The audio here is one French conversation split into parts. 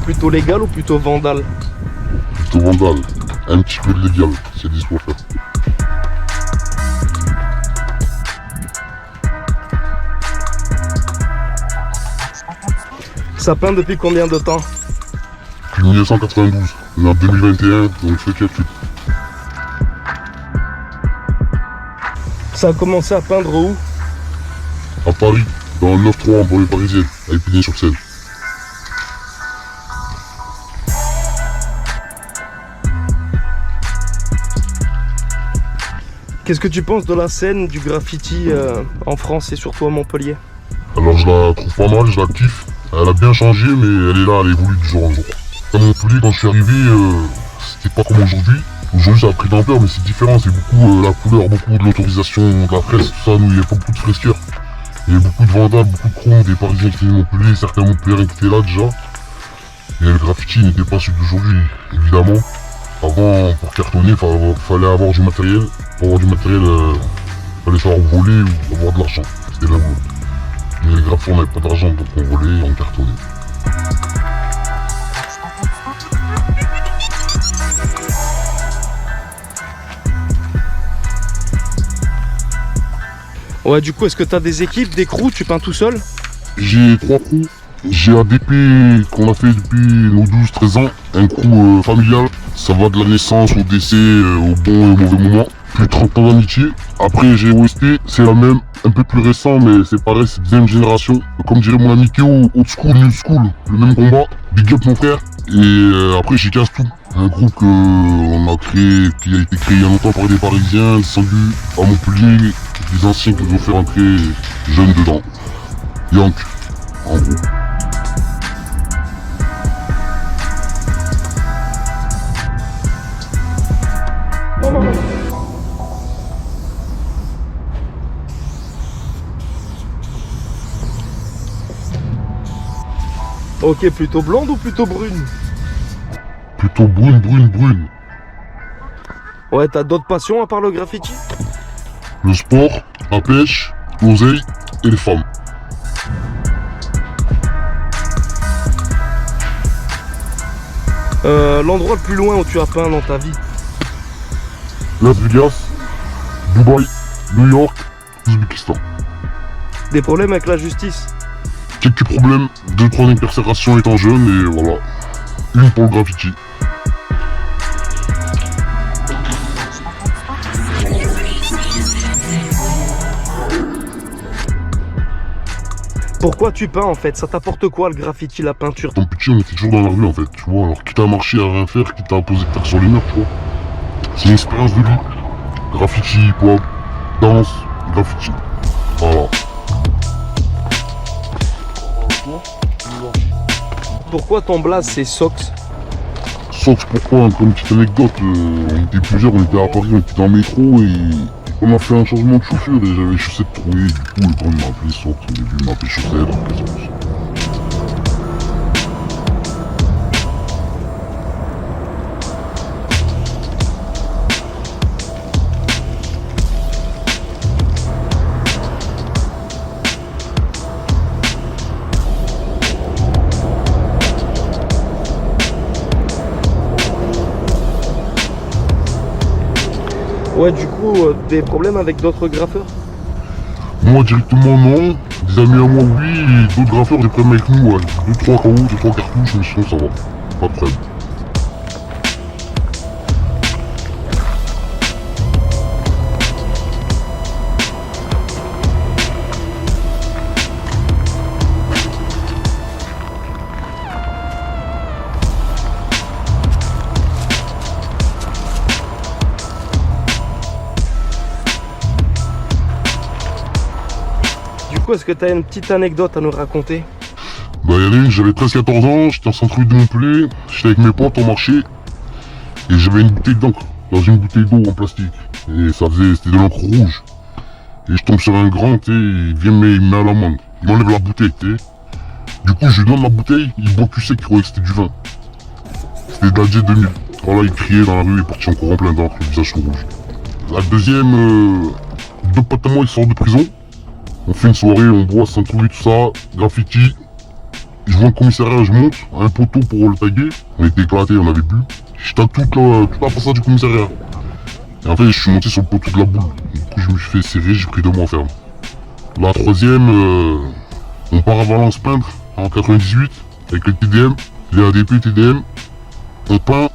Plutôt légal ou plutôt vandale? Plutôt vandale, un petit peu de légal, c'est dit ce qu'on fait. Ça peint depuis combien de temps? Depuis 1992, on est en 2021, donc fais calcul. Ça a commencé à peindre où? À Paris, dans le 9-3 en banlieue parisienne, à Épinay-sur-Seine. Qu'est-ce que tu penses de la scène du graffiti en France et surtout à Montpellier? Alors je la trouve pas mal, je la kiffe. Elle a bien changé, mais elle est là, elle évolue du jour en jour. À Montpellier, quand je suis arrivé, c'était pas comme aujourd'hui. Aujourd'hui, ça a pris d'ampleur, mais c'est différent. C'est beaucoup la couleur, beaucoup de l'autorisation, de la fresque, tout ça. Nous, il n'y a pas beaucoup de fresqueurs. Il y a beaucoup de vandales, beaucoup de chrome, des Parisiens qui venaient de Montpellier, certains Montpelliérains qui étaient là déjà. Et le graffiti n'était pas celui d'aujourd'hui, évidemment. Avant, pour cartonner, il fallait avoir du matériel. Pour avoir du matériel, il fallait savoir voler ou avoir de l'argent. C'était là où les graffeurs n'avaient pas d'argent, donc on volait, on cartonnait. Ouais, du coup, est-ce que tu as des équipes, des crews, tu peins tout seul? J'ai 3 crews. J'ai ADP qu'on a fait depuis nos 12-13 ans, un crew familial. Ça va de la naissance au décès, au bon et au mauvais moment. Plus de 30 ans d'amitié. Après j'ai OST, c'est la même, un peu plus récent, mais c'est pareil, c'est deuxième génération. Comme dirait mon ami Keo, old school, new school, le même combat. Big up mon frère. Et après j'ai Casse-Tout, un groupe qu'on a créé, qui a été créé il y a longtemps par des Parisiens, descendus à Montpellier, des anciens qui nous ont fait rentrer jeunes dedans. Yank, en gros. Ok, plutôt blonde ou plutôt brune? Plutôt brune. Ouais, t'as d'autres passions à part le graffiti? Le sport, la pêche, l'oseille et les femmes. L'endroit le plus loin où tu as peint dans ta vie? Las Vegas, Dubaï, New York, Ouzbékistan. Des problèmes avec la justice? Quelques problèmes, 2-3 incarcérations étant jeune et voilà. Une pour le graffiti. Pourquoi tu peins en fait? Ça t'apporte quoi le graffiti, la peinture? Tant petit, on était toujours dans la rue en fait, tu vois. Alors quitte à marcher, à rien faire, quitte à poser terre sur les murs, tu vois. C'est une expérience de vie. Graffiti, hip-hop, danse, graffiti. Voilà. Pourquoi ton blaze c'est Sox? Sauf pourquoi, comme petite anecdote, on était plusieurs, on était à Paris, on était dans le métro et on a fait un changement de chaussure et j'avais les chaussettes trouées, du coup le grand m'a appelé Sox, au début il m'a appelé chaussettes, Ouais, du coup, des problèmes avec d'autres graffeurs? Moi directement non, des amis à moi oui, et d'autres graffeurs des problèmes avec nous, ouais. 2-3 KO, 2-3 cartouches, mais sinon ça va, pas de problème. Du coup, est-ce que tu as une petite anecdote à nous raconter? Bah il y en a une, j'avais 13-14 ans, j'étais en centre-ville de Montpellier, j'étais avec mes potes, on marchait, et j'avais une bouteille d'encre, dans une bouteille d'eau en plastique, et c'était de l'encre rouge. Et je tombe sur un grand, et il vient me met à l'amende. il m'enlève la bouteille, tu sais. Du coup, je lui donne la bouteille, il boit plus sec, il croyait que c'était du vin. C'était de la J 2000. Voilà, il criait dans la rue, il est parti encore en plein d'encre, le visage tout rouge. La deuxième, deux potes à moi, ils sortent de prison. On fait une soirée, on boit, sans trouver tout ça, graffiti. Je vois un commissariat, je monte, un poteau pour le taguer. On était éclatés, on avait bu. Je tague toute la façade du commissariat. Et en fait, je suis monté sur le poteau de la boule. Du coup, je me suis fait serrer, j'ai pris 2 mois ferme. La troisième, on part à Valence peindre en 98 avec le TDM, les ADP TDM. On peint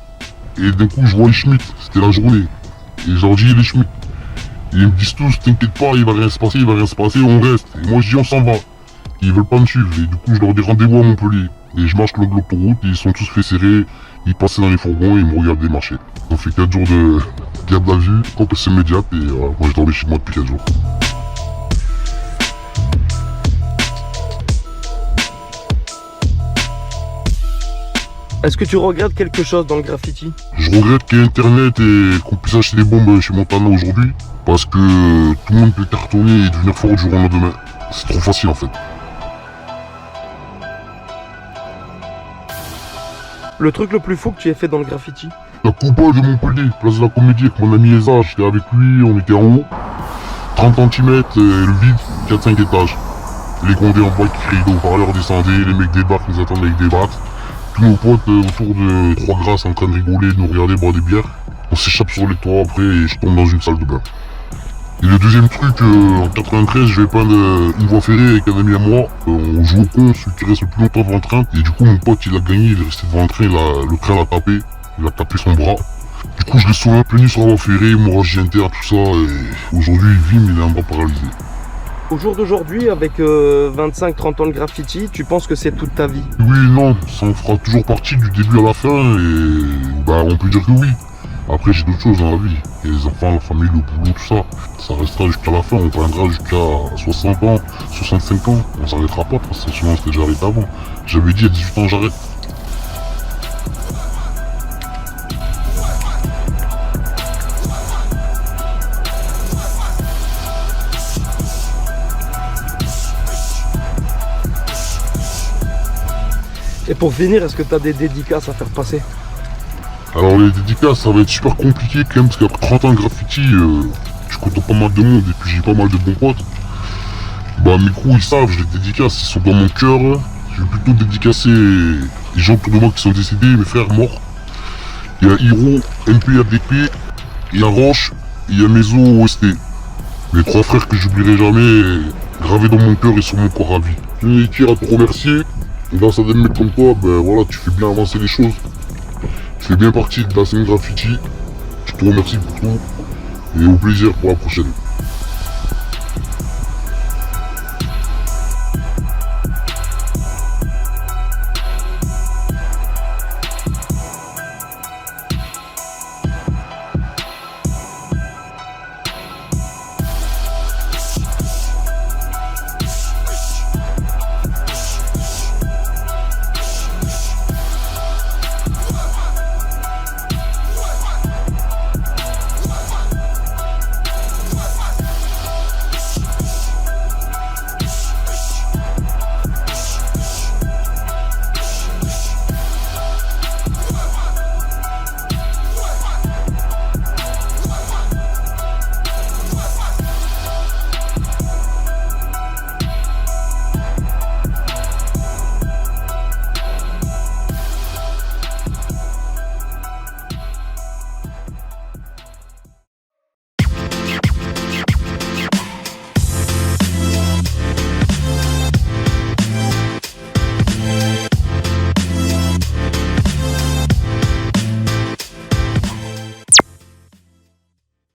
et d'un coup, je vois les Schmitt. C'était la journée. Et je leur dis, les Schmitt. Ils me disent tous, t'inquiète pas, il va rien se passer, on reste. Et moi, je dis, on s'en va. Ils veulent pas me suivre. Et du coup, je leur dis rendez-vous à Montpellier. Et je marche le long de l'autoroute, ils sont tous fait serrer. Ils passaient dans les fourgons et ils me regardaient marcher. On fait 4 jours de garde à vue, compétition immédiate et voilà, moi je dormais chez moi depuis 4 jours. Est-ce que tu regrettes quelque chose dans le graffiti? Je regrette qu'il y ait internet et qu'on puisse acheter des bombes chez Montana aujourd'hui. Parce que tout le monde peut cartonner et devenir fort du jour au lendemain. C'est trop facile en fait. Le truc le plus fou que tu aies fait dans le graffiti? La coupa de Montpellier, place de la Comédie avec mon ami Eza, j'étais avec lui, on était en haut. 30 cm et le vide, 4-5 étages. Les condés en bas qui crient d'eau, parleurs descendaient, les mecs débarquent, nous attendent avec des battes. Tous nos potes autour de 3 grasses en train de rigoler, de nous regarder boire des bières. On s'échappe sur les toits après et je tombe dans une salle de bain. Et le deuxième truc, en 93, je vais peindre une voie ferrée avec un ami à moi. On joue au con, celui qui reste le plus longtemps devant le train. Et du coup, mon pote, il a gagné, il est resté devant le train, le train l'a tapé. Il a tapé son bras. Du coup, je l'ai sauvé plein sur la voie ferrée, hémorragie interne, tout ça. Et aujourd'hui, il vit, mais il a un bras paralysé. Au jour d'aujourd'hui, avec 25-30 ans de graffiti, tu penses que c'est toute ta vie? Oui, non, ça en fera toujours partie du début à la fin. Et bah, on peut dire que oui. Après, j'ai d'autres choses dans la vie. Il y a les enfants, la famille, le boulot, tout ça. Ça restera jusqu'à la fin. On peindra jusqu'à 60 ans, 65 ans. On s'arrêtera pas parce que sinon, c'était déjà arrêté avant. J'avais dit à 18 ans, j'arrête. Et pour finir, est-ce que tu as des dédicaces à faire passer? Alors les dédicaces, ça va être super compliqué quand même, parce qu'après 30 ans de graffiti, je côtoie pas mal de monde et puis j'ai pas mal de bons potes. Bah mes crews, ils savent, je les dédicace, ils sont dans mon cœur. Je vais plutôt dédicacer les gens autour de moi qui sont décédés, mes frères morts. Il y a Hiro, MP, ADP, il y a Roche, il y a Meso, OST. Les 3 frères que j'oublierai jamais, gravés dans mon cœur et sur mon corps à vie. Je me tire à te remercier. Grâce à des mecs comme toi, ben voilà, tu fais bien avancer les choses. Tu fais bien partie de la scène graffiti. Je te remercie pour tout. Et au plaisir pour la prochaine.